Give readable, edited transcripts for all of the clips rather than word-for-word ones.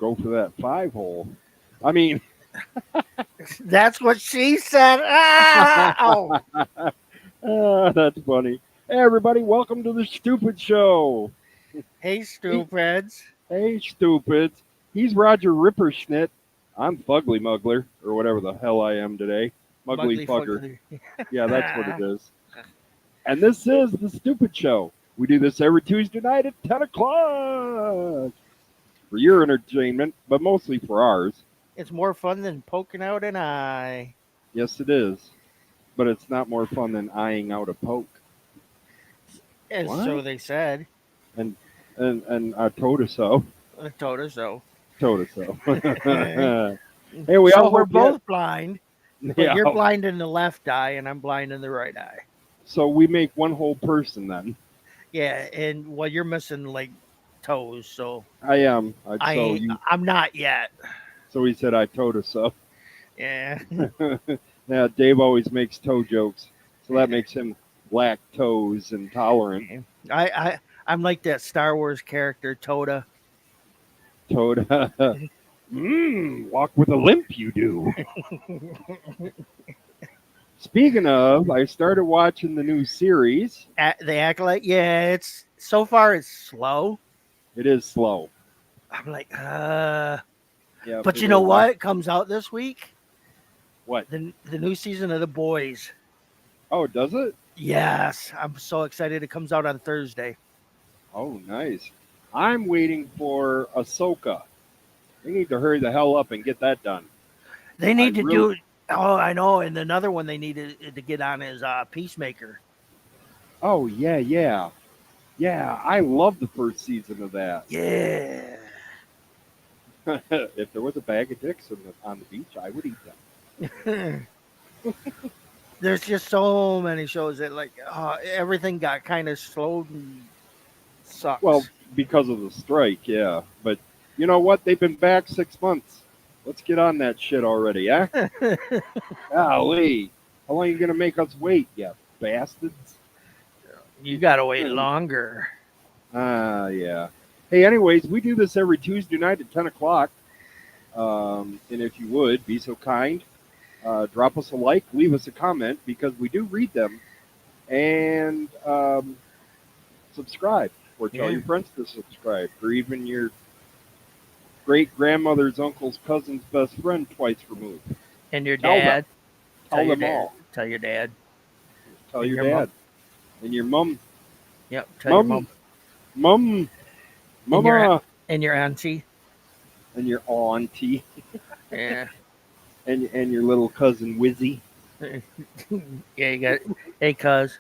go for that 5-hole. I mean, That's what she said. Ah! Oh, that's funny. Hey, everybody, welcome to the Stupid Show. hey, He, stupids. hey, stupids. He's Roger Ripperschnitt. I'm Fugly Muggler, or whatever the hell I am today. Mugly Mugly Fugger. fugly. Yeah, that's what it is. And this is the Stupid Show. We do this every Tuesday night at 10 o'clock for your entertainment, but mostly for ours. It's more fun than poking out an eye. Yes, it is. But it's not more fun than eyeing out a poke. And so What? they said. And I told her so. I told her so. Told her so. So Hey, we all we're hope you had, both blind, but yeah. you're blind in the left eye and I'm blind in the right eye. So we make one whole person then. Yeah, and well, you're missing like toes, so I am. I So ain't. you. I'm not yet. So he said I told her so. Yeah. Now Dave always makes toe jokes, so that makes him lactose intolerant. I'm like that Star Wars character Toda. Toad. Walk with a limp, you do. Speaking of, I started watching the new series. The Acolyte. Yeah, it's so far it's slow. It is slow. I'm like, Yeah, but it you know is. what? It comes out this week. What? The new season of The Boys. Oh, does it? Yes, I'm so excited. It comes out on Thursday. Oh, nice. I'm waiting for Ahsoka. They need to hurry the hell up and get that done. They I need to really. do. Oh, I know. And another one they need to get on is Peacemaker. Oh, yeah, yeah. Yeah, I love the first season of that. Yeah. If there was a bag of dicks on the beach, I would eat them. There's just so many shows that like everything got kind of slowed and Well, sucks. because of the strike, yeah. But you know what? They've been back 6 months. Let's get on that shit already, eh? Golly. How long are you going to make us wait, you bastards? You gotta wait longer. Yeah. Hey, anyways, we do this every Tuesday night at 10 o'clock. And if you would, be so kind, drop us a like, leave us a comment, because we do read them. And subscribe, or tell Yeah. your friends to subscribe, or even your great grandmother's uncle's cousin's best friend twice removed. And your Tell them. dad. Tell your them dad. all. Tell your dad. Tell And your your dad. mom. And your mom. Yep. Tell your mom. Mom. And your Mama. and your auntie. And your auntie. Yeah. And your little cousin Wizzy. Yeah. You got. Hey, cuz.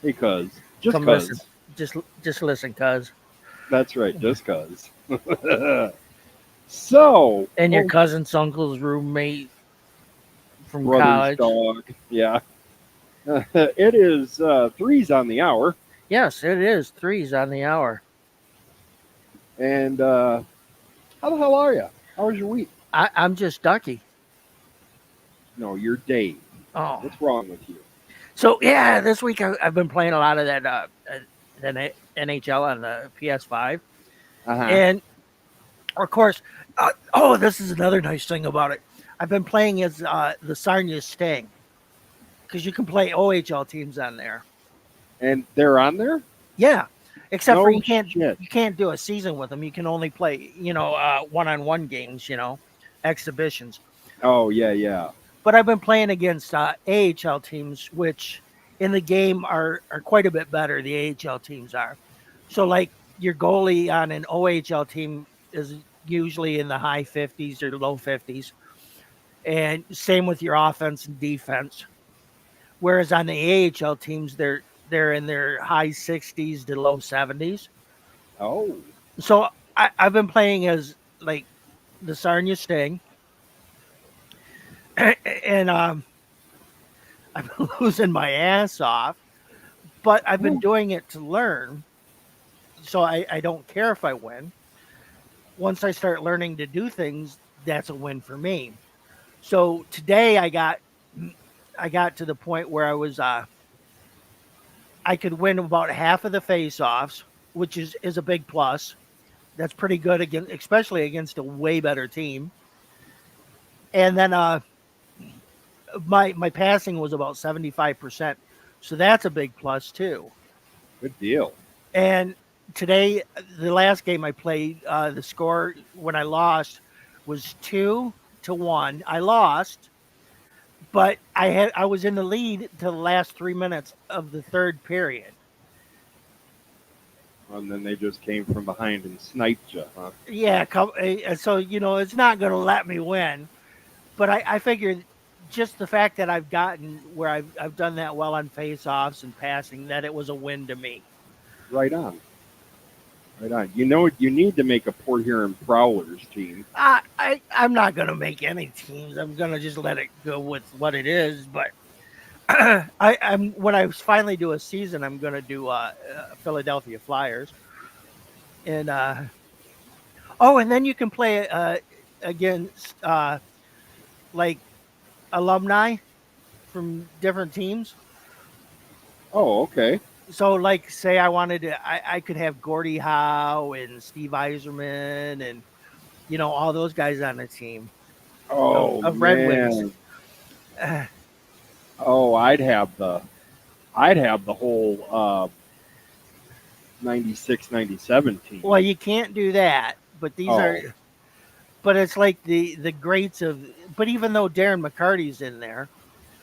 Hey, cuz. Just Come cuz. listen. Just listen, cuz. That's right, just cuz. So, And your cousin's uncle's roommate from brother's college. dog. Yeah. It is 3's on the hour. Yes, it is. 3's on the hour. And how the hell are you? How was your week? I'm just Ducky. No, you're Dave. Oh. What's wrong with you? So yeah, this week I've been playing a lot of that NHL on the PS5, and of course, this is another nice thing about it. I've been playing as the Sarnia Sting because you can play OHL teams on there. And they're on there? Yeah, except for No shit. you can't do a season with them. You can only play one-on-one games, exhibitions. Oh, yeah, yeah. But I've been playing against AHL teams, which in the game are quite a bit better. The AHL teams are. So, like, your goalie on an OHL team is usually in the high 50s or low 50s. And same with your offense and defense. Whereas on the AHL teams, they're in their high 60s to low 70s. Oh. So I've been playing as, like, the Sarnia Sting. And I've been losing my ass off, but I've been doing it to learn. So I don't care if I win. Once I start learning to do things, that's a win for me. So today I got to the point where I could win about half of the face-offs, which is a big plus. That's pretty good against, especially against a way better team. And then my passing was about 75%, so that's a big plus too. Good deal. And today, the last game I played, the score when I lost was 2-1. I lost, but I was in the lead to the last 3 minutes of the third period. And then they just came from behind and sniped you, huh? Yeah, so it's not going to let me win. But I figured just the fact that I've gotten where I've done that well on face-offs and passing, that it was a win to me. Right on. Right on. You know, you need to make a Port Huron Prowlers team. I'm not going to make any teams. I'm going to just let it go with what it is. But I'm when I finally do a season, I'm going to do Philadelphia Flyers, and and then you can play against like alumni from different teams. Oh, okay. So, like, say I wanted to, I could have Gordie Howe and Steve Eiserman and all those guys on the team Oh of Red Wings. man. Oh, I'd have the whole 96, 97 team. Well, you can't do that, but these are, Oh, but it's like the greats of, but even though Darren McCarty's in there,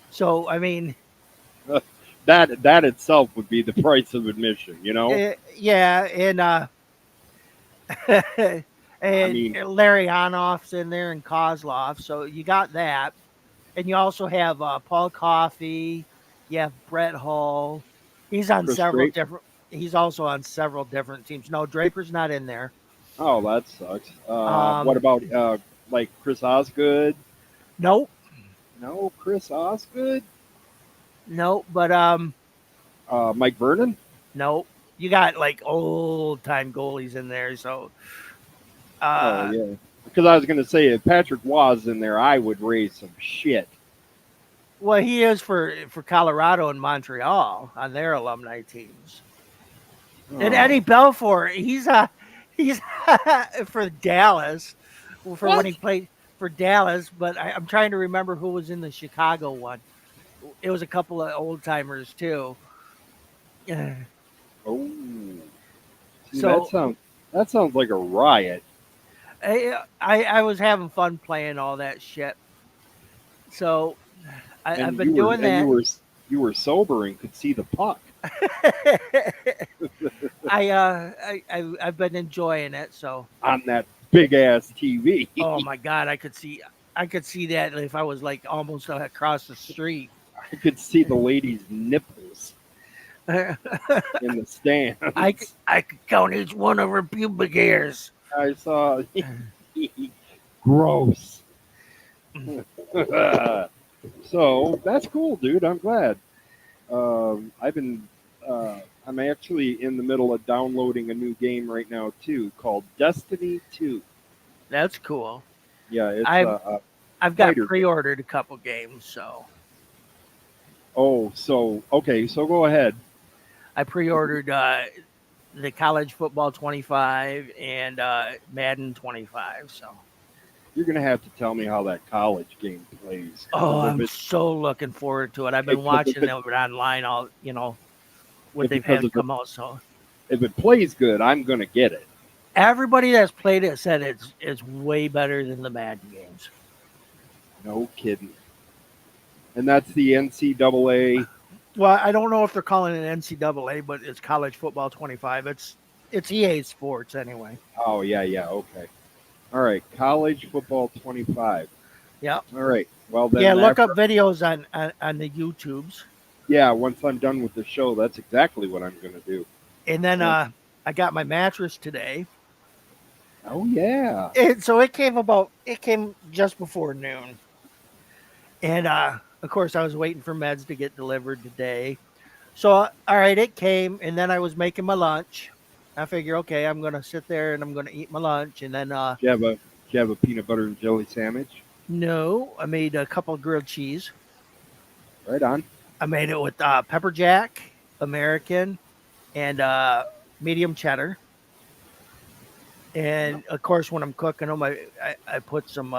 so I mean, that itself would be the price of admission, you know? yeah, and I and mean, Larry Onoff's in there and Kozlov, so you got that. And you also have Paul Coffey. You have Brett Hull. He's on Chris several Draper. different. He's also on several different teams. No, Draper's not in there. Oh, that sucks. What Um, about like Chris Osgood? nope, No, Chris Osgood. nope. But Mike Vernon. nope. You got like old time goalies in there. So Oh uh, yeah, because I was going to say if Patrick was in there, I would raise some shit. well, he is for Colorado and Montreal on their alumni teams. And Oh, Eddie Belfour, he's for Dallas for when what? he played for Dallas. But I'm trying to remember who was in the Chicago one. It was a couple of old timers too. Oh, see So that sounds like a riot. I was having fun playing all that shit. So I've And been doing that. you were sober and could see the puck I've been enjoying it. So on that big ass TV. oh my god, I could see that if I was like almost across the street. I could see the lady's nipples in the stands. I could count each one of her pubic hairs. I saw. Gross. So that's cool, dude. I'm glad. I've been. I'm actually in the middle of downloading a new game right now too, called Destiny 2. That's cool. Yeah, it's I've a I've got fighter game. pre-ordered a couple games, so Oh, so okay, so go ahead. I pre-ordered the college football 25 and Madden 25. So You're gonna have to tell me how that college game plays. oh, Because I'm so looking forward to it. I've been watching them online all what they've because had come out. So if it plays good, I'm gonna get it. everybody that's played it said it's way better than the Madden games. No kidding. And that's the NCAA. Well, I don't know if they're calling it NCAA, but it's college football 25. It's EA Sports anyway. Oh yeah, yeah, okay. All right, college football 25. Yep. All right. Well Yeah, then, look up after, videos on the YouTubes, yeah, once I'm done with the show, that's exactly what I'm gonna do. and then Yeah. I got my mattress today, Oh yeah. and so it came just before noon, and of course I was waiting for meds to get delivered today. So all right, it came, and then I was making my lunch. I figure, okay, I'm gonna sit there and I'm gonna eat my lunch, and then Do you have a peanut butter and jelly sandwich? no, I made a couple of grilled cheese. Right on. I made it with pepper jack, American, and medium cheddar. And of course, when I'm cooking them, I put some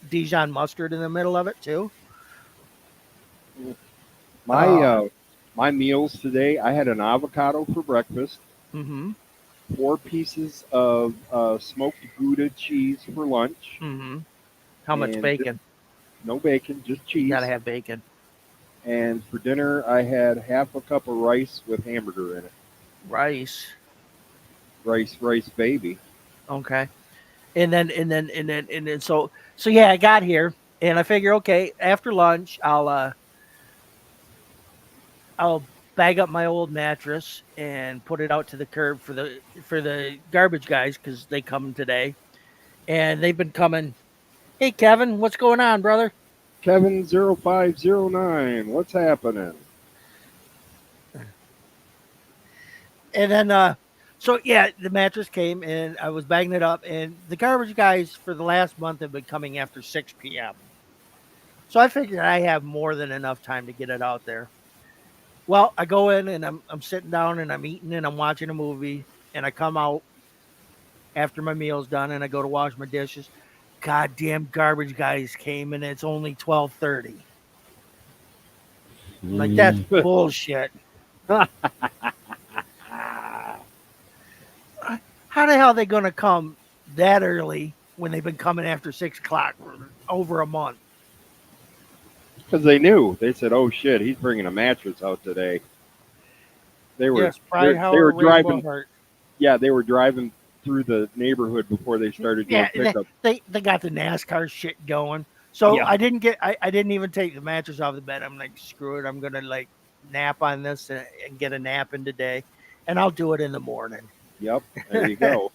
Dijon mustard in the middle of it too. My Uh, my meals today, I had an avocado for breakfast, mm-hmm, 4 pieces of smoked Gouda cheese for lunch, mm-hmm. How much and just bacon? no bacon, just You gotta cheese. have bacon. And for dinner, I had half a cup of rice with hamburger in it. Rice. Rice, baby. Okay. So yeah, I got here and I figure, okay, after lunch, I'll bag up my old mattress and put it out to the curb for the garbage guys because they come today and they've been coming. Hey, Kevin, what's going on, brother? Kevin0509, what's happening? And then, so yeah, the mattress came and I was bagging it up, and the garbage guys for the last month have been coming after 6 p.m. So I figured I have more than enough time to get it out there. Well, I go in and I'm sitting down and I'm eating and I'm watching a movie, and I come out after my meal's done and I go to wash my dishes. Goddamn garbage guys came and it's only 12:30. Like that's bullshit. How the hell are they going to come that early when they've been coming after 6 o'clock for over a month? Because they knew. They said, "Oh shit, he's bringing a mattress out today." They were Yes, they Pride were Rainbow driving. Heart. Yeah, they were driving through the neighborhood before they started doing Yeah, pickup. they got the NASCAR shit going. So Yeah, I didn't even take the mattress off the bed. I'm like, screw it. I'm gonna like nap on this and get a nap in today, and I'll do it in the morning. yep. There you go.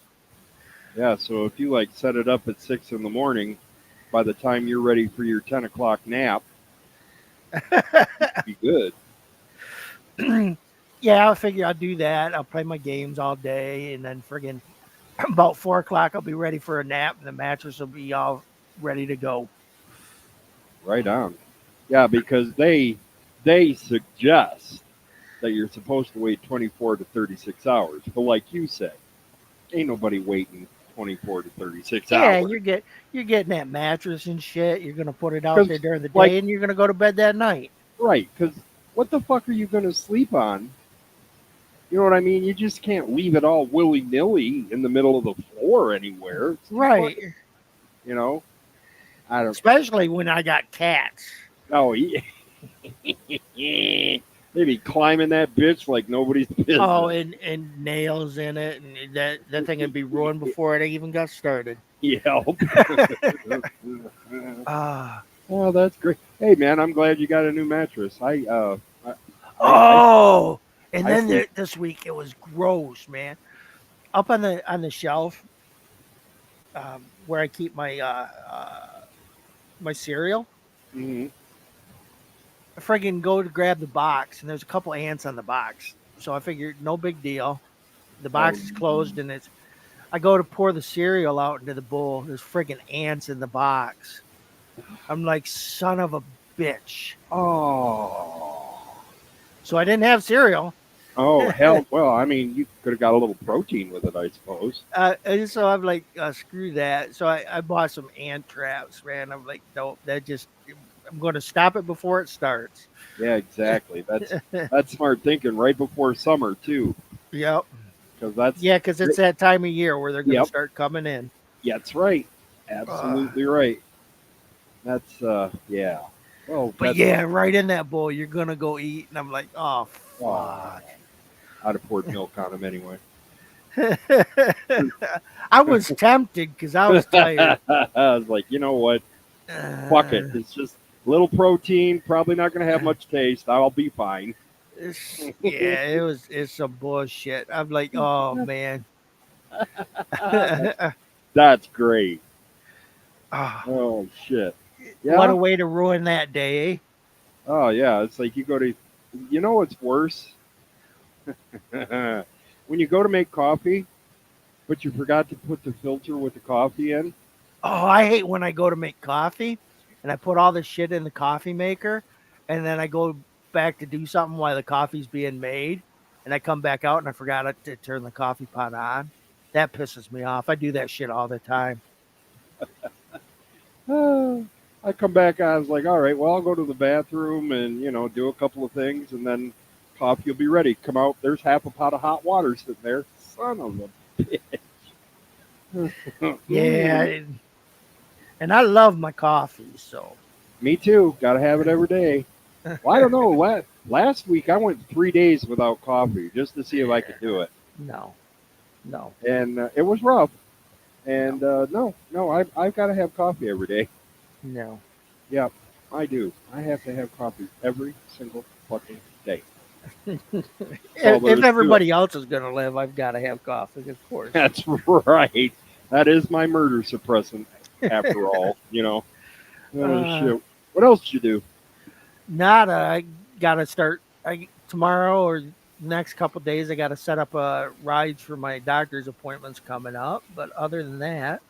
Yeah, so if you like set it up at 6 in the morning, by the time you're ready for your 10 o'clock nap, you should be good. Yeah, I figure I'll do that. I'll play my games all day, and then friggin' about 4 o'clock, I'll be ready for a nap, and the mattress will be all ready to go. Right on. Yeah, because they suggest that you're supposed to wait 24 to 36 hours. But like you said, ain't nobody waiting 24 to 36 Yeah, hours. you're getting that mattress and shit. You're gonna put it out there Because, during the like, day, and you're gonna go to bed that night. right, because what the fuck are you going to sleep on? You know what I mean? You just can't leave it all willy nilly in the middle of the floor anywhere. It's too Right. fucking, you know? I don't, Especially when I got cats. oh, yeah. They be climbing that bitch like nobody's Oh, business. and nails in it, and that thing would be ruined before it even got started. Yelp. Ah. Oh, that's great. Hey, man, I'm glad you got a new mattress. I Oh, and I then sleep. this week it was gross, man. Up on the shelf, where I keep my cereal, Hmm. I friggin' go to grab the box, and there's a couple ants on the box. So I figured no big deal. The Oh, box is closed, and it's. I go to pour the cereal out into the bowl. There's friggin' ants in the box. I'm like, son of a bitch. oh, So I didn't have cereal. oh, hell. Well, I mean, you could have got a little protein with it, I suppose. And so I'm like, screw that. So I bought some ant traps, man. I'm like, nope, I'm going to stop it before it starts. Yeah, exactly. That's smart thinking right before summer too, Yep. because that's Yeah, because it's that time of year where they're going to yep, start coming in. yeah, that's right. Uh, Absolutely right. That's yeah. Well, but yeah, right in that bowl, you're going to go eat. And I'm like, oh, oh, fuck. I'd have poured milk on him anyway. I was tempted because I was tired. I was like, you know what? Fuck it. Uh, It's just little protein. Probably not going to have much taste. I'll be fine. yeah, it's some bullshit. I'm like, oh man. That's great. Ah, Oh shit. what a Yeah. way to ruin that day, eh? Oh yeah. It's like you go to. You know what's worse? When you go to make coffee, but you forgot to put the filter with the coffee in. Oh, I hate when I go to make coffee and I put all the shit in the coffee maker and then I go back to do something while the coffee's being made and I come back out and I forgot to turn the coffee pot on. That pisses me off. I do that shit all the time. I come back, I was like, all right, well, I'll go to the bathroom and, do a couple of things, and then coffee will be ready. Come out, there's half a pot of hot water sitting there. Son of a Yeah, bitch. and I love my coffee, so Me too. Got to have it every day. Well, I don't know. Last week, I went 3 days without coffee just to see if I yeah, could do it. no, no, And it was rough. no, And no, I've got to have coffee every day. no. Yep, I do. I have to have coffee every single fucking day. That's all there If is to it. everybody else is gonna live, I've got to have coffee, of course. That's right. That is my murder suppressant, after all. Oh, uh, shit. What else did you do? Nada. I gotta start. I tomorrow or next couple days. I gotta set up a rides for my doctor's appointments coming up. But other than that,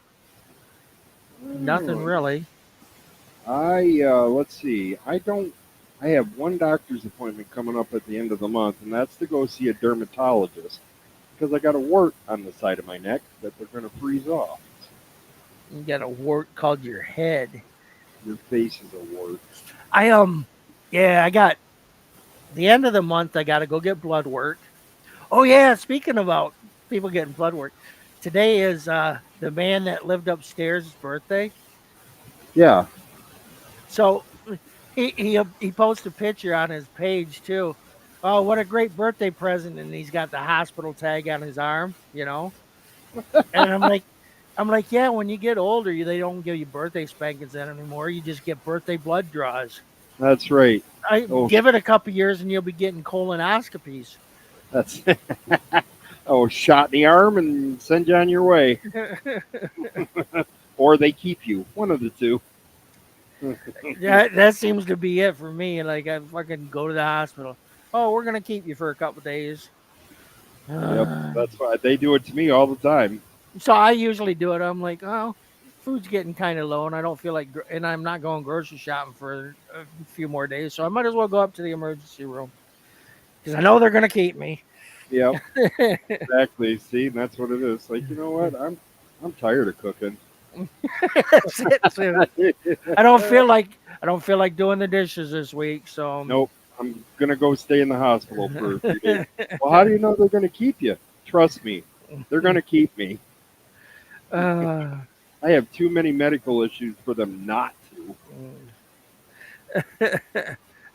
nothing Oh, really. let's see. I have one doctor's appointment coming up at the end of the month, and that's to go see a dermatologist because I got a wart on the side of my neck that they're going to freeze off. You got a wart called your head. Your face is a wart. I Yeah, I got the end of the month. I got to go get blood work. Oh yeah, speaking about people getting blood work, today is the man that lived upstairs' birthday. Yeah, So he posted a picture on his page too. Oh, what a great birthday present! And he's got the hospital tag on his arm, you know. And I'm like, yeah. When you get older, they don't give you birthday spankings anymore. You just get birthday blood draws. that's right. I Oh, give it a couple years, and you'll be getting colonoscopies. that's shot in the arm and send you on your way, or they keep you. One of the two. Yeah, that seems to be it for me. Like I fucking go to the hospital. Oh, we're gonna keep you for a couple days. Yep, that's why they do it to me all the time. So I usually do it. I'm like, oh, food's getting kind of low, and I don't feel like, and I'm not going grocery shopping for a few more days, so I might as well go up to the emergency room because I know they're gonna keep me. Yep, exactly. See, that's what it is. Like, you know what? I'm tired of cooking. That's it too. I don't feel like doing the dishes this week, so Nope, I'm gonna go stay in the hospital for a few days. Well, how do you know they're gonna keep you? Trust me, they're gonna keep me. uh, I have too many medical issues for them not to.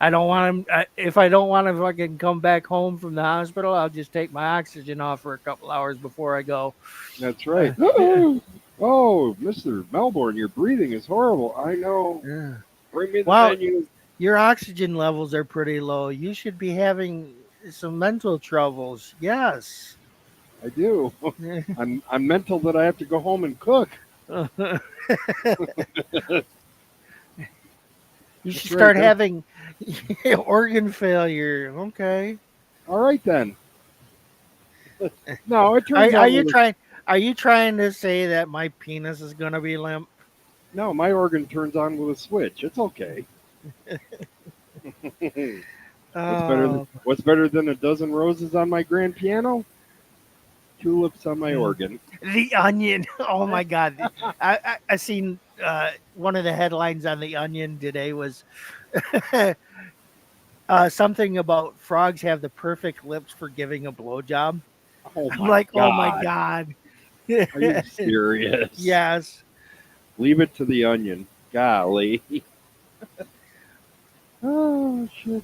I don't want him. If I don't want to fucking come back home from the hospital, I'll just take my oxygen off for a couple hours before I go. That's Uh, right. Oh, Mr. Melbourne, your breathing is horrible. I know. yeah. Bring me the Well, menu. your oxygen levels are pretty low. You should be having some mental troubles. Yes. I do. I'm mental that I have to go home and cook. You should That's right. start having organ failure. Okay. All right then. No, it Are, turns are on you with a, trying? Are you trying to say that my penis is gonna be limp? no. My organ turns on with a switch. It's okay. Oh, What's better than a dozen roses on my grand piano? Tulips on my organ. the Onion. Oh my God. I seen one of the headlines on the Onion today was something about frogs have the perfect lips for giving a blowjob. Oh I'm my like, oh my god. God. Are you serious? Yes. Leave it to the onion. Golly. Oh shit.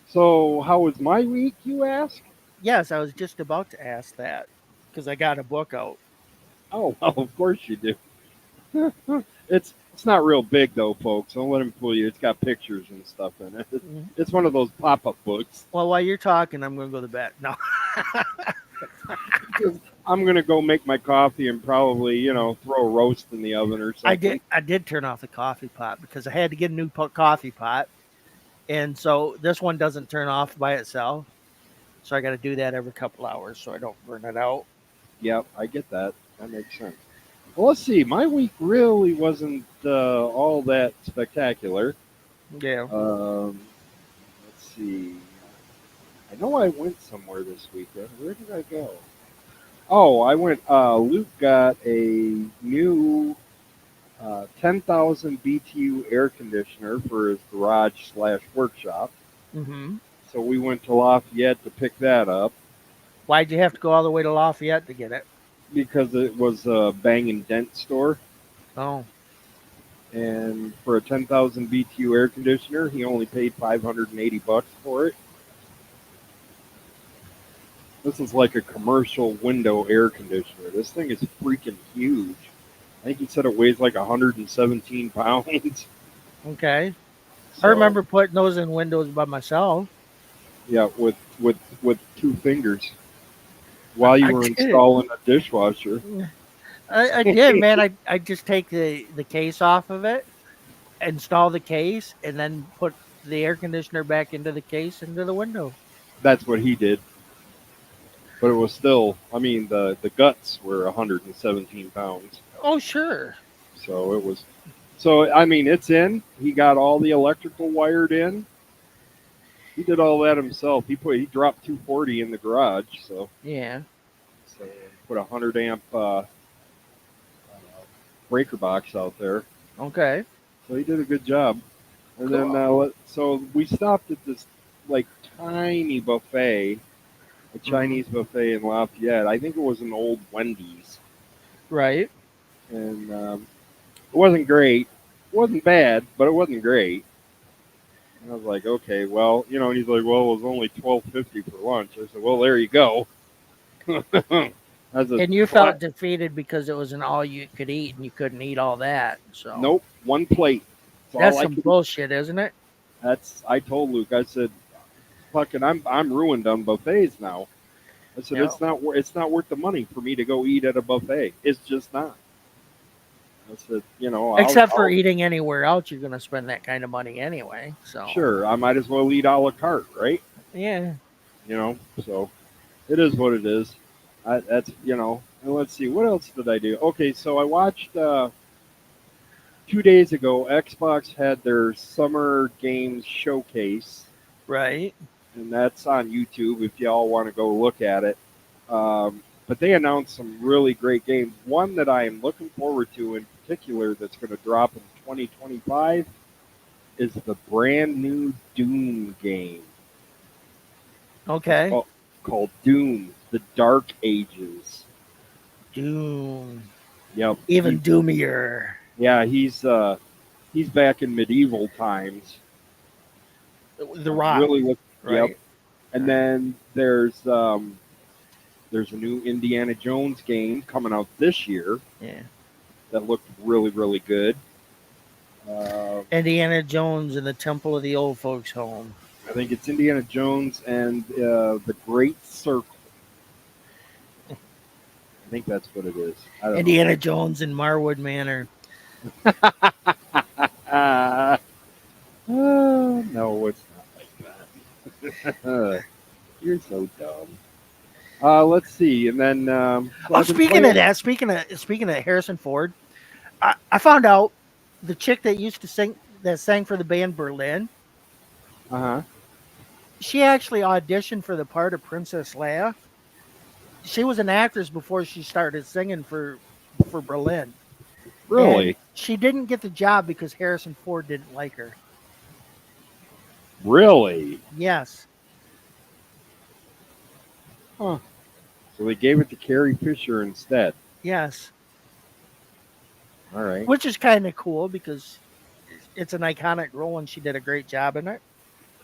So how was my week, you ask? Yes, I was just about to ask that because I got a book out. Oh well, of course you do. It's not real big though, folks. Don't let him fool you. It's got pictures and stuff in it. Mhm. It's one of those pop-up books. Well, while you're talking, I'm going to go to bed. No. I'm gonna go make my coffee and probably, throw a roast in the oven or I did. something. I did turn off the coffee pot because I had to get a new coffee pot, and so this one doesn't turn off by itself. So I got to do that every couple hours so I don't burn it out. Yep, I get that. That makes sense. Well, let's see. My week really wasn't all that spectacular. Yeah. Let's see. I know I went somewhere this weekend. Where did I go? Oh, I went. Luke got a new 10,000 BTU air conditioner for his garage slash workshop. Mm-hmm. So we went to Lafayette to pick that up Why'd you have to go all the way to Lafayette to get it? because it was a Bang and Dent store. Oh, And for a 10,000 BTU air conditioner, he only paid $580 for it. This is like a commercial window air conditioner. This thing is freaking huge. I think he said it weighs like 117 pounds. okay. I So remember putting those in windows by myself. yeah, with two fingers while you I were did. installing a dishwasher. I did, man. I just take the case off of it, install the case, and then put the air conditioner back into the case into the window. That's what he did. But it was still, I mean, the guts were 117 pounds. Oh, sure. So it was, so I mean, it's in. He got all the electrical wired in. He did all that himself. He dropped 240 in the garage. Yeah. So put a 100 amp breaker box out there. Okay. So he did a good job. And then Cool. so we stopped at this like tiny buffet, a Hmm. Chinese buffet in Lafayette. I think it was an old Wendy's, Right. and it wasn't great. It wasn't bad, but it wasn't great. And I was like, okay, well, and he's like, well, it was only 12.50 for lunch. I said, well, there you go. That's a And you flat. felt defeated because it was an all you could eat and you couldn't eat all that. So Nope, one plate. That's all that's I some could eat. bullshit, isn't it? I told Luke. I said, fucking, I'm ruined on buffets now. I said Yeah. it's not worth the money for me to go eat at a buffet. It's just not. I said, Except for I'll eating anywhere else, you're going to spend that kind of money anyway. So, sure I might as well eat a la carte, right? yeah. So it is what it is. That's And let's see, what else did I do? Okay, so I watched 2 days ago. Xbox had their summer games showcase, Right. and that's on YouTube if y'all want to go look at it. But they announced some really great games. One that I am looking forward to in particular that's going to drop in 2025 is the brand new Doom game. It's Okay. called Doom: The Dark Ages. Doom. Yep. Even doomier. Yeah, he's back in medieval times. The I'm Rock, really look. Yep. right? And then there's a new Indiana Jones game coming out this year Yeah. that looked really really good. Uh, Indiana Jones and the Temple of the Old Folks Home. I think it's Indiana Jones and the Great Circle. I think that's what it is. I don't know. Indiana Jones and Marwood Manor. No, it's not like that. You're so dumb. Let's see, and then so Oh, I've been speaking of playing. that, speaking of Harrison Ford, I found out the chick that used to sing that sang for the band Berlin, Uh huh. she actually auditioned for the part of Princess Leia. She was an actress before she started singing for Berlin, and Really, she didn't get the job because Harrison Ford didn't like her. really. Yes, Huh. So they gave it to Carrie Fisher instead. yes, All right. which is kind of cool because it's an iconic role and she did a great job in it.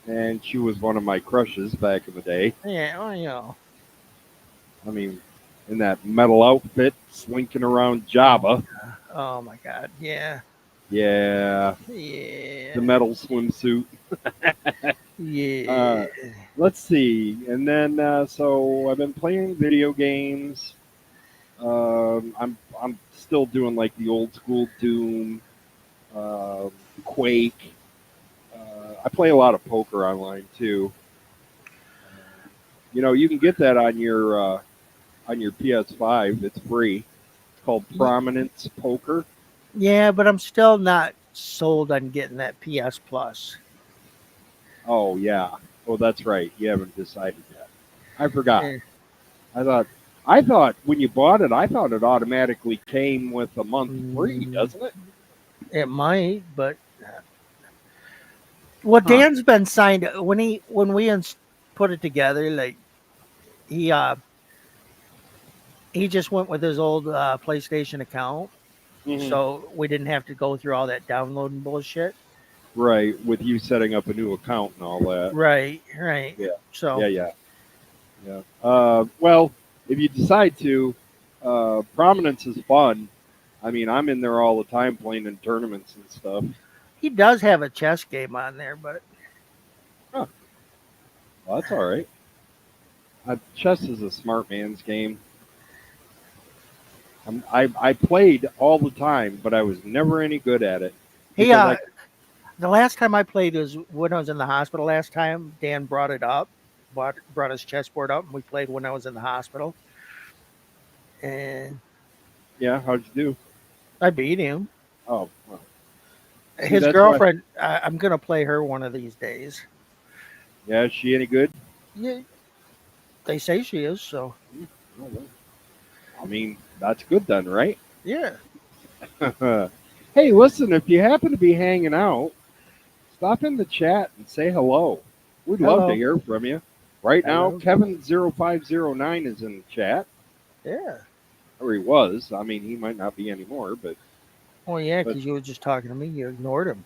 And she was one of my crushes back in the day. Yeah, well, you know. I mean, in that metal outfit, slinking around Oh Java. my god. Oh my god. Yeah. Yeah, the Yeah. metal swimsuit. Yeah. Uh, let's see. And then so I've been playing video games. I'm still doing like the old school Doom, Quake. I play a lot of poker online too. You can get that on your PS5. It's free. It's called Y- Prominence Poker. Yeah, but I'm still not sold on getting that PS Plus. Oh yeah. Oh, that's right. You haven't decided yet. I forgot. Eh, I thought I thought when you bought it, I thought it automatically came with a month free, Mm, doesn't it? it might, but well, Huh. Dan's been signed when we put it together. Like he uh he just went with his old PlayStation account, Hmm. so we didn't have to go through all that downloading bullshit. Right, with you setting up a new account and all that. Right, right. Yeah, So yeah, yeah, yeah. Well, if you decide to, prominence is fun. I mean, I'm in there all the time playing in tournaments and stuff. he does have a chess game on there, but Huh. Well, that's all right. Chess is a smart man's game. I played all the time, but I was never any good at it he because I. the last time I played was when I was in the hospital last time. Dan brought it up, brought his chessboard up, and we played when I was in the hospital. And Yeah, how'd you do? I beat him. Oh, well, see, His that's why. girlfriend, I'm gonna play her one of these days. Yeah, is she any good? Yeah, they say she is. So Hmm, oh, well. I mean, that's good then, right? yeah. Hey, listen, if you happen to be hanging out, stop in the chat and say hello. We'd love to Hello. hear from you. Right now, Hello. Kevin0509 is in the chat, Yeah. or he was. I mean, he might not be anymore, Oh yeah, but because you were just talking to me. You ignored him.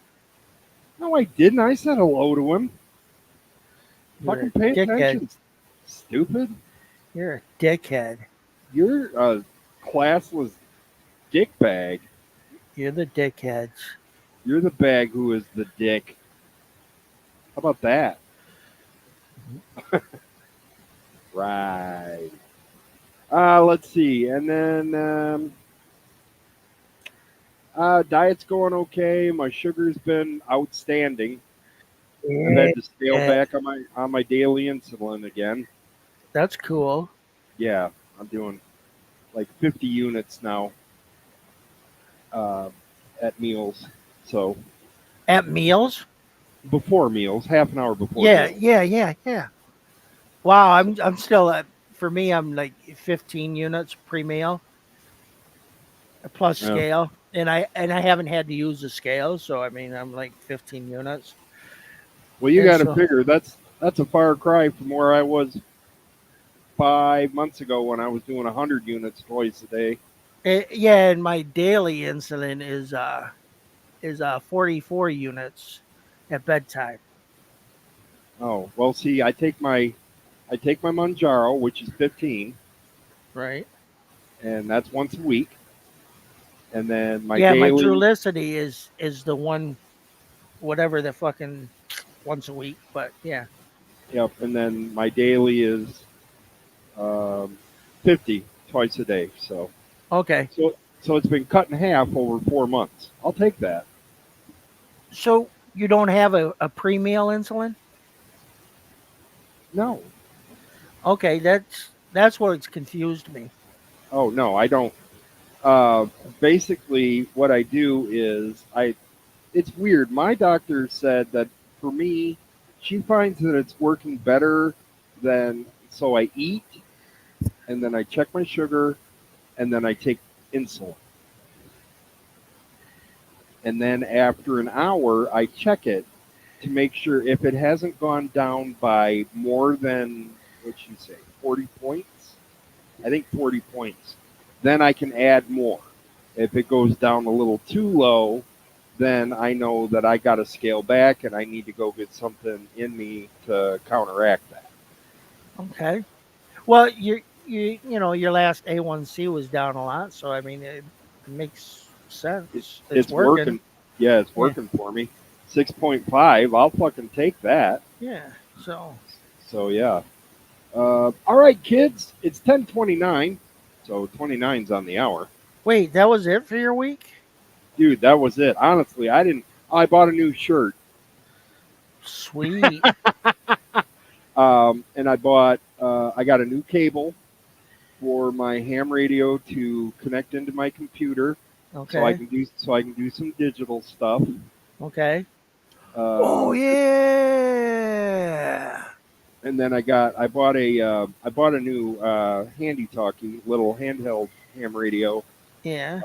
no, I didn't. I said hello to him. You're Fucking a pay dickhead. attention, stupid. You're a dickhead. You're a classless dickbag. You're the dickheads. You're the bag who is the dick. How about that? Right. Let's see. And then diet's going okay. My sugar's been outstanding. I've Yeah. had to scale Yeah. back on my daily insulin again. That's cool. Yeah, I'm doing like 50 units now uh, at meals. So At meals. before meals, half an hour before Yeah. meals. Yeah. Yeah. Yeah. Wow. I'm still at. For me, I'm like 15 units pre meal plus Yeah. scale, and I haven't had to use the scale, so I mean I'm like 15 units, Well, you and got to so figure that's a far cry from where I was 5 months ago when I was doing 100 units twice a day. yeah, and my daily insulin is 44 units at bedtime. Oh well, see, I take my Manjaro, which is 15, Right. and that's once a week. And then my Yeah, my daily, Trulicity is the one whatever the fucking once a week, but yeah. yep. And then my daily is um, 50 twice a day. Okay. So it's been cut in half over 4 months. I'll take that. So you don't have a pre-meal insulin? No. Okay, that's what's confused me. Oh no, I don't. Uh, Basically, what I do is I. It's weird. My doctor said that for me, she finds that it's working better than so I eat and then I check my sugar and then I take insulin. And then after an hour, I check it to make sure if it hasn't gone down by more than what you say 40 points. I think 40 points. Then I can add more. If it goes down a little too low, then I know that I got to scale back and I need to go get something in me to counteract that. Okay. Well, your last A1C was down a lot, so I mean it makes sense. It's It's working. working. Yeah, it's Yeah. working for me. 6.5. I'll fucking take that. Yeah. So So yeah. All right, kids. It's 10:29. So 29's on the hour. wait, that was it for your week? Dude, that was it. Honestly, I didn't. I bought a new shirt, Sweet. and I bought. I got a new cable for my ham radio to connect into my computer, Okay. so I can do some digital stuff. Okay. Oh Um, yeah. And then I bought a new handy talkie little handheld ham radio, Yeah.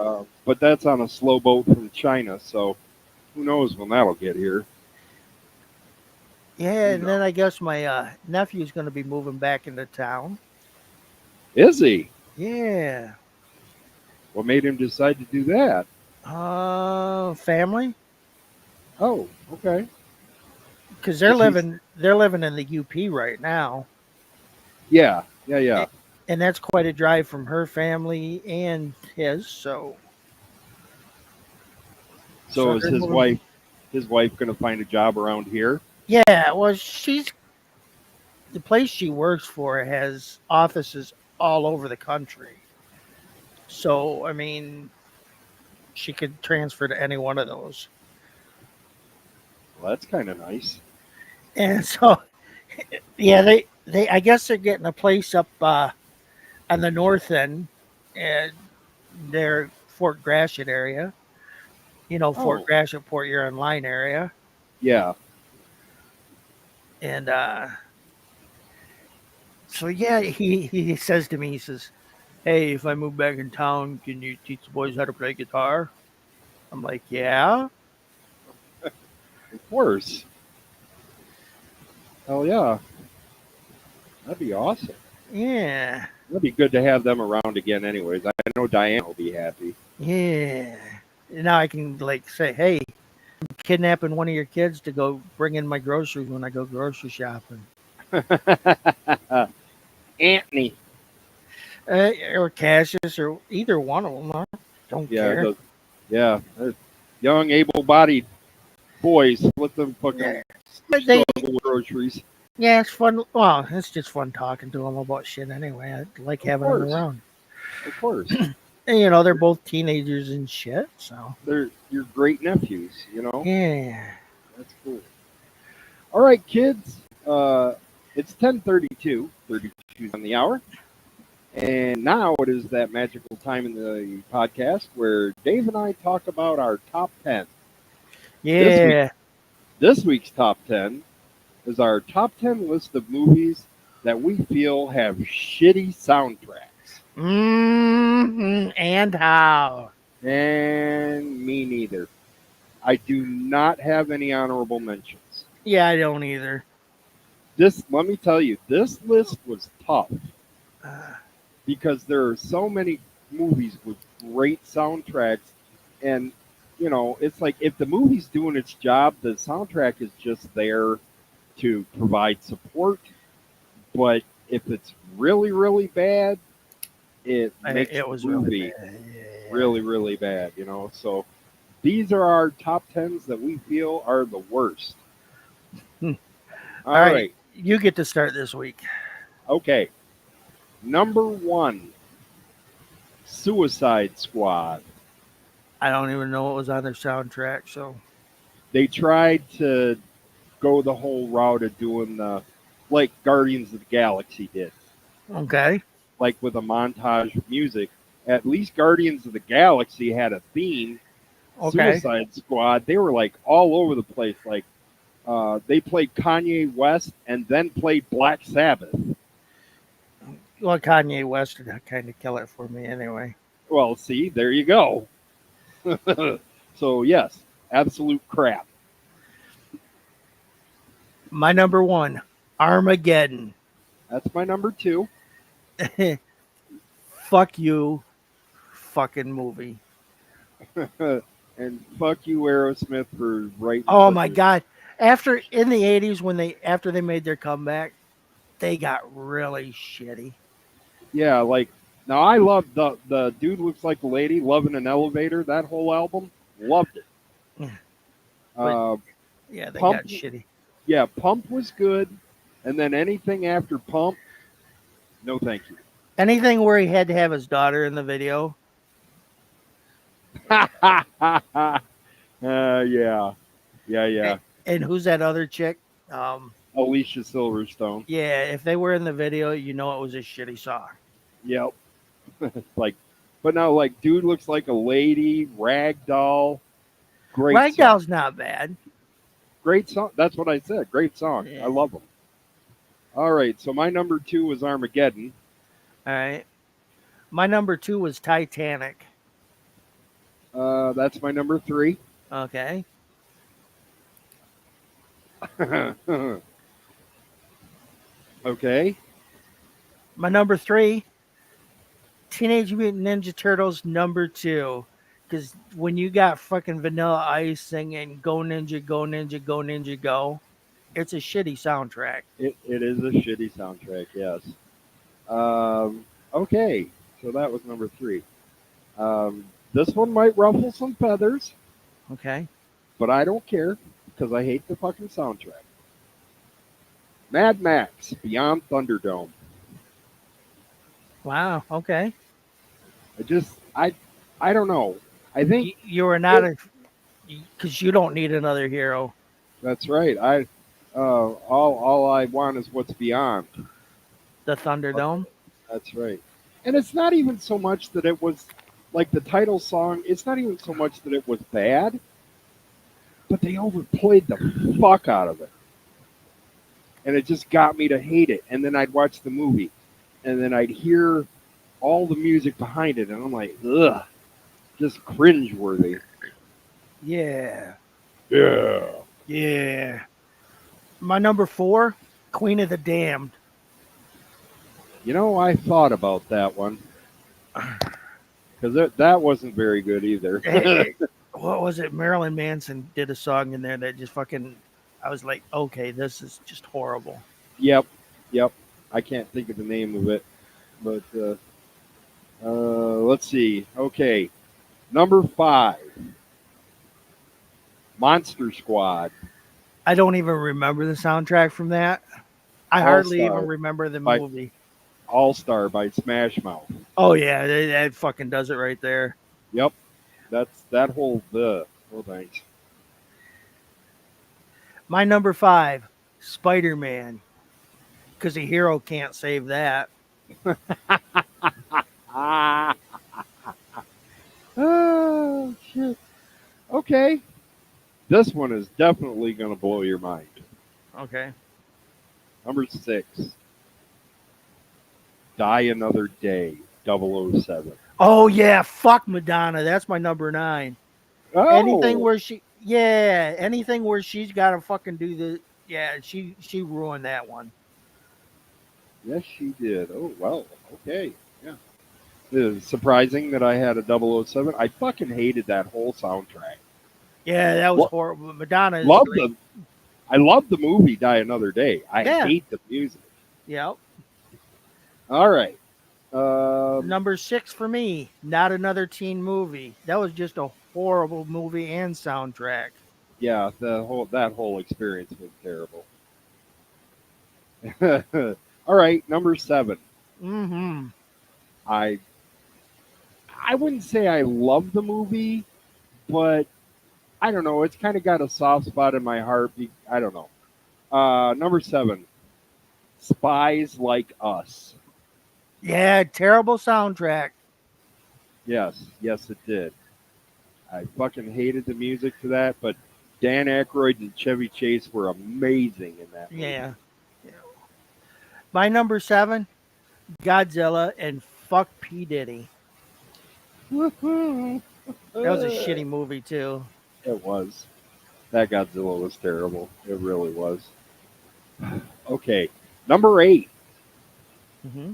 but that's on a slow boat from China, so who knows when that'll get here? Yeah, Who and then knows? I guess my nephew's going to be moving back into town. Is he? Yeah. What made him decide to do that? Family, Oh, okay. because Is he? they're living in the UP right now, Yeah, yeah, yeah. A- and that's quite a drive from her family and his. So So is they're moving. his wife going to find a job around here? Yeah, well, she's the place she works for has offices all over the country. So I mean, she could transfer to any one of those. Well, that's kind of nice. And so yeah, they I guess they're getting a place up on the north end, and they're Fort Gratiot area. Fort Oh, Gratiot, Port Huron line area. yeah. And so yeah, he says to me, he says, "Hey, if I move back in town, can you teach the boys how to play guitar?" I'm like, "Yeah, Of course. Hell yeah. That'd be awesome. yeah, That'd be good to have them around again. Anyways, I know Diane will be happy. yeah." Now I can like say, "Hey, I'm kidnapping one of your kids to go bring in my groceries when I go grocery shopping." Anthony. Or Cassius, or either one of them. I don't Yeah, care. yeah. They're young, able-bodied boys. Let them fucking Yeah, but they, struggle with groceries. yeah, it's fun. Well, it's just fun talking to them about shit anyway. I like Of having them course, around. of course. And, they're both teenagers and shit. So, They're your great nephews. You know, yeah. that's cool. All right, kids. It's 10:32. 32 on the hour. And now it is that magical time in the podcast where Dave and I talk about our top 10. This week, Yeah. this week's top 10 is our top 10 list of movies that we feel have shitty soundtracks. And how? And me neither. I do not have any honorable mentions. Yeah, I don't either. Let me tell you, this list was tough Uh, because there are so many movies with great soundtracks, and it's like if the movie's doing its job, the soundtrack is just there to provide support. But if it's really, really bad, it makes it the was really movie bad. Yeah. really, really bad. So these are our top tens that we feel are the worst. Hmm. All All right. right, You get to start this week. okay. Number one, Suicide Squad. I don't even know what was on their soundtrack. So, They tried to go the whole route of doing the like Guardians of the Galaxy did, okay. like with a montage of music. At least Guardians of the Galaxy had a theme. Okay. Suicide Squad, they were like all over the place. Like they played Kanye West and then played Black Sabbath. Well, Kanye West did kind of kill it for me anyway. Well, see, there you go. So yes, absolute crap. My number one, Armageddon. That's my number two. Fuck you, fucking movie. And fuck you, Aerosmith, for writing Oh such my a god! After in the '80s, after they made their comeback, they got really shitty. yeah. Like now, I love the dude looks like a lady, loving an elevator. That whole album, loved it. But Uh, yeah, they Pump, got shitty. yeah, Pump was good, and then anything after Pump, no, thank you. Anything where he had to have his daughter in the video. Yeah, yeah, yeah. And who's that other chick? Um, Alicia Silverstone. yeah, if they were in the video, it was a shitty song. Yep. Like, but now, like, dude looks like a lady, ragdoll. Great song. Ragdoll's not bad. Great song. That's what I said. Great song. I Yeah. love them. All right, so my number 2 was Armageddon. All right. My number 2 was Titanic. That's my number 3. Okay. Okay. My number 3, Teenage Mutant Ninja Turtles number 2. Because when you got fucking Vanilla Ice singing "Go Ninja, Go Ninja, Go Ninja, Go," it's a shitty soundtrack. It is a shitty soundtrack, yes. Okay, so that was number 3. This one might ruffle some feathers, Okay. but I don't care because I hate the fucking soundtrack. Mad Max Beyond Thunderdome. Wow. Okay. I just I don't know. I think You are not it, a because you don't need another hero. that's right. All I want is what's beyond. The Thunderdome. That's right. And it's not even so much that it was like the title song. It's not even so much that it was bad, but they overplayed the fuck out of it, and it just got me to hate it. And then I'd watch the movie, and then I'd hear all the music behind it, and I'm like, ugh, just cringeworthy. Yeah. Yeah. Yeah. My number 4, Queen of the Damned. You know, I thought about that one because that wasn't very good either. What was it? Marilyn Manson did a song in there that just fucking. I was like, okay, this is just horrible. Yep, yep. I can't think of the name of it, but let's see. Okay, number 5, Monster Squad, I don't even remember the soundtrack from that. I All hardly even Star remember the by movie. All Star by Smash Mouth. Oh yeah, that fucking does it right there. Yep, that's that whole the. Oh, thanks. My number 5, Spider Man, because a hero can't save that. Ah, oh shit. Okay, this one is definitely gonna blow your mind. Okay. Number 6, Die Another Day, 007. Oh yeah, fuck Madonna. That's my number 9. Anything Oh, where anything where she's got to fucking do the she ruined that one. yes, she did. Oh, well, okay. Yeah. It's surprising that I had a 007. I fucking hated that whole soundtrack. Yeah, that was Lo- horrible. Madonna is love great. the I love the movie Die Another Day. I Yeah, hate the music. yeah. All right. Number 6 for me, not another teen movie. That was just a horrible movie and soundtrack. Yeah, the whole that whole experience was terrible. All right, number 7. Mm-hmm. I I wouldn't say I love the movie, but I don't know. It's kind of got a soft spot in my heart. I don't know. Number 7, Spies Like Us. Yeah, terrible soundtrack. Yes, yes, it did. I fucking hated the music to that, but Dan Aykroyd and Chevy Chase were amazing in that movie. Yeah. Yeah. My number 7, Godzilla and fuck P Diddy. Woohoo! That was a shitty movie too. It was. That Godzilla was terrible. It really was. Okay, number 8, Mm-hmm.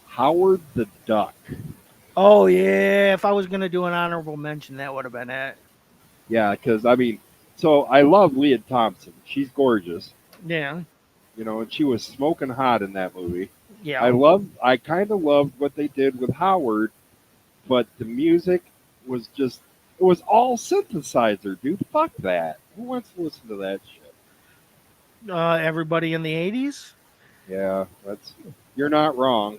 Howard the Duck. Oh yeah, if I was gonna do an honorable mention, that would have been it. Yeah, because I mean, so I love Leah Thompson. She's gorgeous, Yeah, and she was smoking hot in that movie. yeah, I kind of loved what they did with Howard, but the music was just, it was all synthesizer, dude. Fuck that. Who wants to listen to that shit? everybody in the '80s. Yeah, you're not wrong.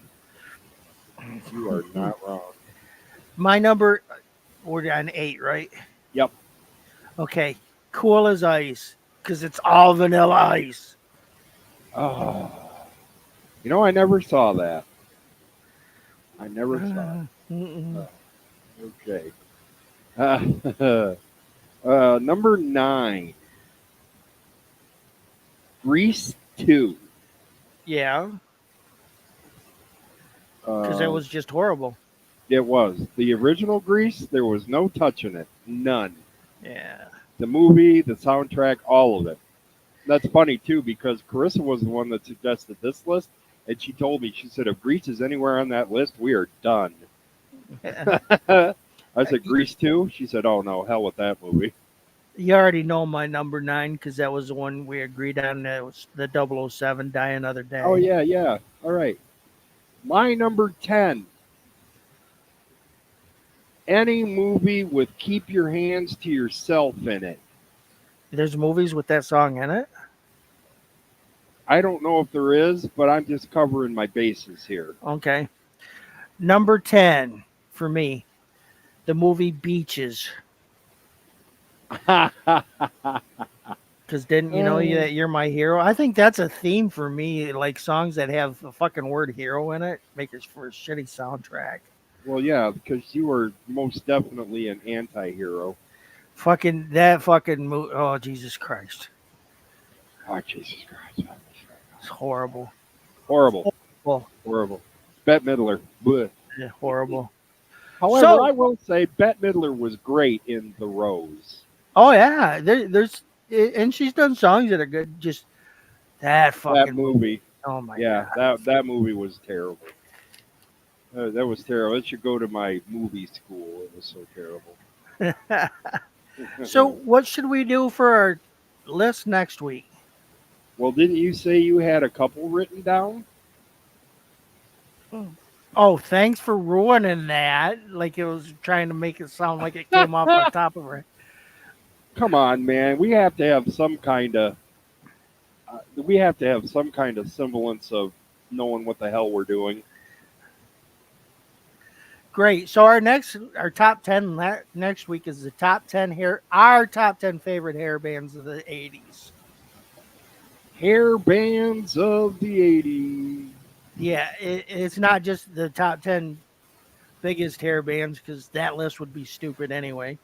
You are not wrong. My number, we're on 8, right? Yep. Okay, Cool as Ice, because it's all Vanilla Ice. Oh, I never saw that. I never saw Mm-mm. it. Okay. Number 9, Grease 2. Yeah, because it Uh, was just horrible. it was the original Grease. There was no touching it, none. Yeah. The movie, the soundtrack, all of it. That's funny too because Carissa was the one that suggested this list, and she told me, she said, if Grease is anywhere on that list, we are done. I said Grease too. She said, oh no, hell with that movie. You already know my number 9 because that was the one we agreed on. That was the 007 Die Another Oh Day. yeah, yeah. All right. My number 10. Any movie with "Keep Your Hands to Yourself" in it. There's movies with that song in it. I don't know if there is, but I'm just covering my bases here. Okay. Number 10 for me, the movie Beaches. Because didn't you know Uh, that you're my hero? I think that's a theme for me. Like songs that have a fucking word hero in it make it for a shitty soundtrack. well, yeah, because you are most definitely an anti-hero. Fucking that fucking movie. Oh, Jesus Christ. Oh, Jesus Christ. It's horrible. Horrible. Horrible. Horrible. Bette Midler. Blech. Yeah, horrible. However, So, I will say Bette Midler was great in The Rose. oh yeah, and she's done songs that are good. Just that That fucking movie. movie, Oh my yeah, god. that movie was terrible. That was terrible. It should go to my movie school. It was so terrible. So, what should we do for our list next week? Well, didn't you say you had a couple written down? Oh, thanks for ruining that. Like it was trying to make it sound like it came off the top of her. Come on, man. We have to have some kind of semblance of knowing what the hell we're doing. Great. So our top 10 next week is the top 10 our top 10 favorite hair bands of the 80s. Hair bands of the '80s. Yeah, it's not just the top 10 biggest hair bands because that list would be stupid anyway.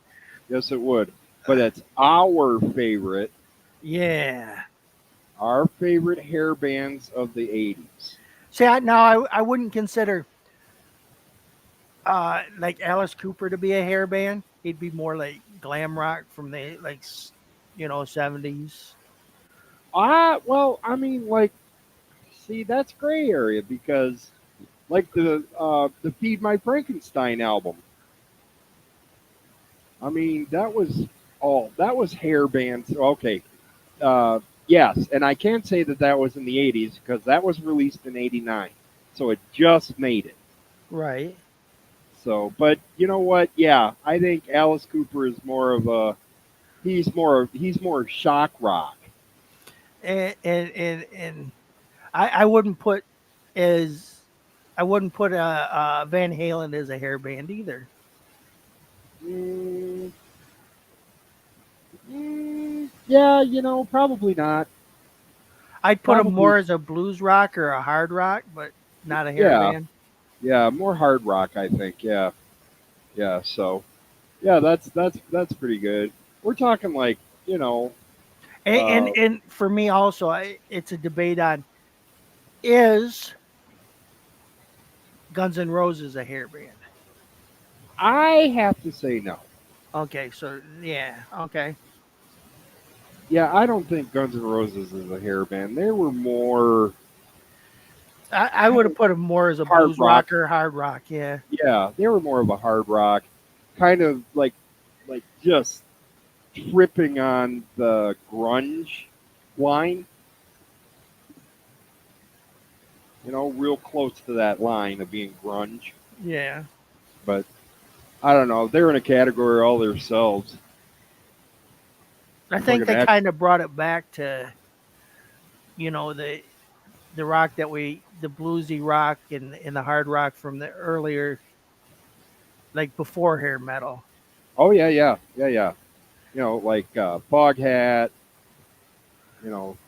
Yes, it would. But it's Yeah. our favorite hair bands of the '80s. See, I wouldn't consider like Alice Cooper to be a hair band. He'd be more like glam rock from the 70s. Well, I mean, like, see, that's gray area because, like, the Feed My Frankenstein album. I mean, that was hair bands. Okay, yes, and I can't say that that was in the '80s because that was released in '89, so it just made it. Right. So, but you know what? Yeah, I think Alice Cooper is he's more shock rock. And I wouldn't put as I wouldn't put Van Halen as a hair band either. Mm, yeah, probably not. I'd put him Probably, more as a blues rock or a hard rock, but not a hair yeah, band. yeah, more hard rock. I think, yeah, yeah. So, yeah, that's pretty good. We're talking like And uh, and for me also, it's a debate on is Guns N' Roses a hair band? I have to say no. Okay, so yeah, okay. Yeah, I don't think Guns N' Roses is a hair band. They were more I would have put him more as a hard blues rock. rocker, hard rock. Yeah, Yeah, they were more of a hard rock, kind of like just tripping on the grunge line. Real close to that line of being grunge. yeah. But I don't know. They're in a category all themselves. I think Fucking they act. kind of brought it back to you know the rock the bluesy rock and the hard rock from the earlier like before hair metal. Oh yeah, yeah, yeah, yeah. Like Foghat. You know,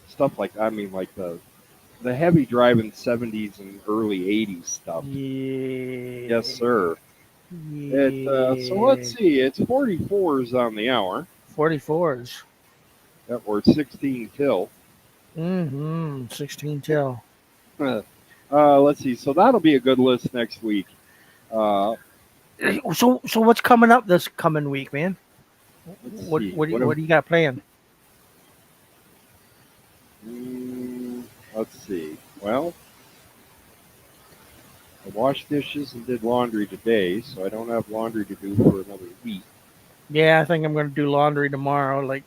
stuff like I mean, like the heavy driving '70s and early '80s stuff. Yes, Yeah, sir. So let's yeah. see. It's 44s on the hour. 44s. That were 16 till. Mm-hmm. 16 till. Let's see. So that'll be a good list next week. Uh, So what's coming up this coming week, man? let's What see. what do you, what do you got planned? Mm, let's see. Well, I washed dishes and did laundry today, so I don't have laundry to do for another week. Yeah, I think I'm gonna do laundry tomorrow, like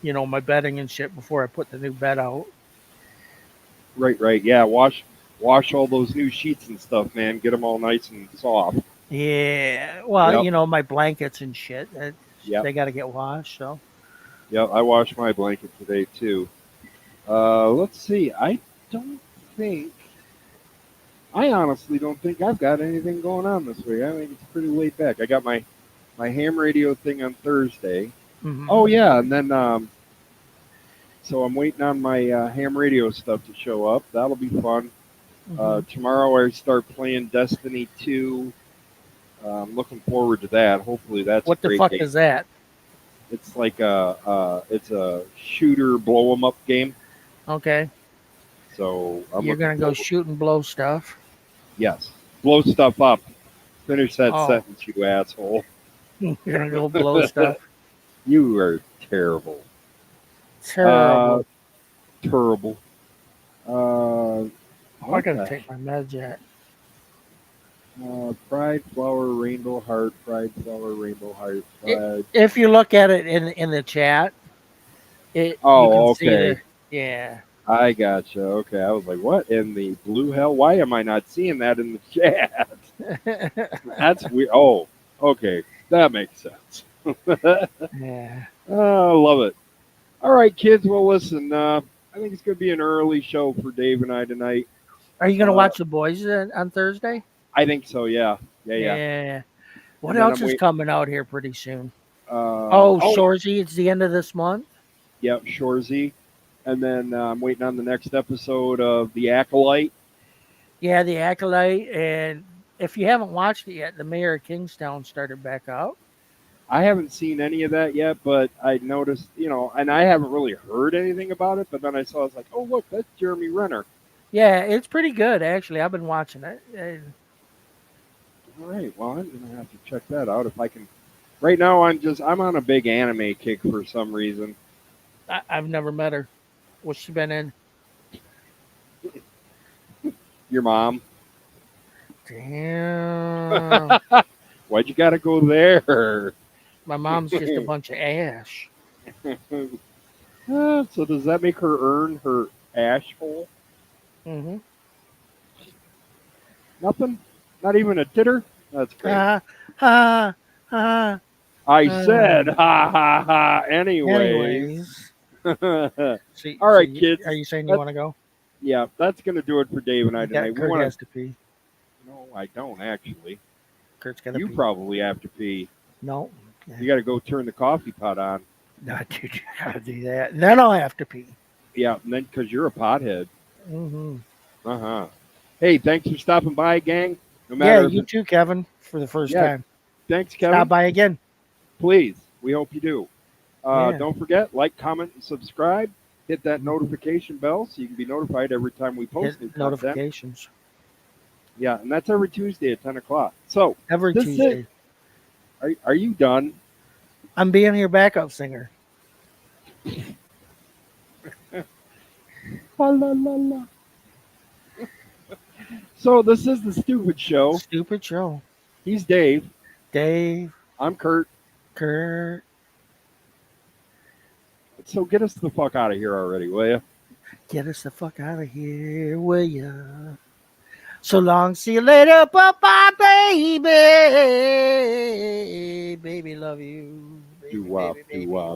my bedding and shit before I put the new bed out. Right, right. Yeah, wash all those new sheets and stuff, man. Get them all nice and soft. Yeah, well, Yep, my blankets and shit, yep, they got to get washed. So yep. I washed my blanket today too. Let's see. Don't think. I honestly don't think I've got anything going on this week. I think it's pretty laid back. I got my ham radio thing on Thursday. hmm Oh yeah, and then so I'm waiting on my ham radio stuff to show up. That'll be fun. hmm Tomorrow I start playing Destiny 2. I'm looking forward to that. Hopefully that's a what the great fuck game. is that? It's like it's a shooter blow 'em up game. Okay, So I'm you're looking gonna go forward. shoot and blow stuff. Yes, blow stuff up. Finish that Oh, sentence, you asshole. you're gonna go blow stuff. You are terrible. Uh, Terrible. terrible. Uh, I what gotta the take my meds yet. Pride flower rainbow heart. Pride flower rainbow heart. Pride. If you look at it in the chat, you can Oh, see okay. the yeah. I gotcha. Okay, I was like, what in the blue hell? Why am I not seeing that in the chat? That's weird. Oh, okay, that makes sense. Yeah. Oh, I love it. All right, kids. Well, listen. I think it's going to be an early show for Dave and I tonight. Are you gonna Uh, watch the boys on Thursday? I think so. Yeah, yeah, yeah. Yeah. What And then else I'm is wait. coming out here pretty soon? Oh, Oh, Shorzy, it's the end of this month. yeah, Shorzy. And then I'm waiting on the next episode of The Acolyte. Yeah, the Acolyte, and if you haven't watched it yet, the Mayor of Kingstown started back out. I haven't seen any of that yet, but I noticed, and I haven't really heard anything about it. But then I saw, I was like, oh, look, that's Jeremy Renner. Yeah, it's pretty good actually. I've been watching it. And All right, well, I'm gonna have to check that out if I can. Right now, I'm on a big anime kick for some reason. I've never met her. What's she been in? Your mom. Damn. Why'd you gotta go there? My mom's just a bunch of ash. So does that make her earn her ash hole? Mm-hmm. Nothing? Not even a titter? That's great. Ha ha ha. I said ha ha ha anyways. Anyways, All see, right, kids. are you saying you That, want to go? yeah, that's gonna do it for Dave and I tonight. We Kurt want has to. to pee. No, I don't actually. Kurt's got to You pee. probably have to pee. No. You got to go turn the coffee pot on. No, dude, you gotta do that. And then I'll have to pee. Yeah, and then because you're a pothead. Mm-hmm. Uh huh. Hey, thanks for stopping by, gang. No Yeah, matter. you too, Kevin, for the first Yeah, time. thanks, Kevin. Stop by again. Please, we hope you do. Yeah. Don't forget, like, comment, and subscribe. Hit that notification bell so you can be notified every time we post new Hit content. notifications. Yeah, and that's every Tuesday at 10 o'clock. So, Every this is Tuesday. it. Are you done? I'm being your backup singer. La, la, la, la. So, this is the Stupid Show. Stupid show. He's Dave. Dave, I'm Kurt. Kurt. So, get us the fuck out of here already, will you? Get us the fuck out of here, will ya? So long, see you later, bye-bye, baby. Baby, love you. Baby, Do wop, baby, do baby. wop.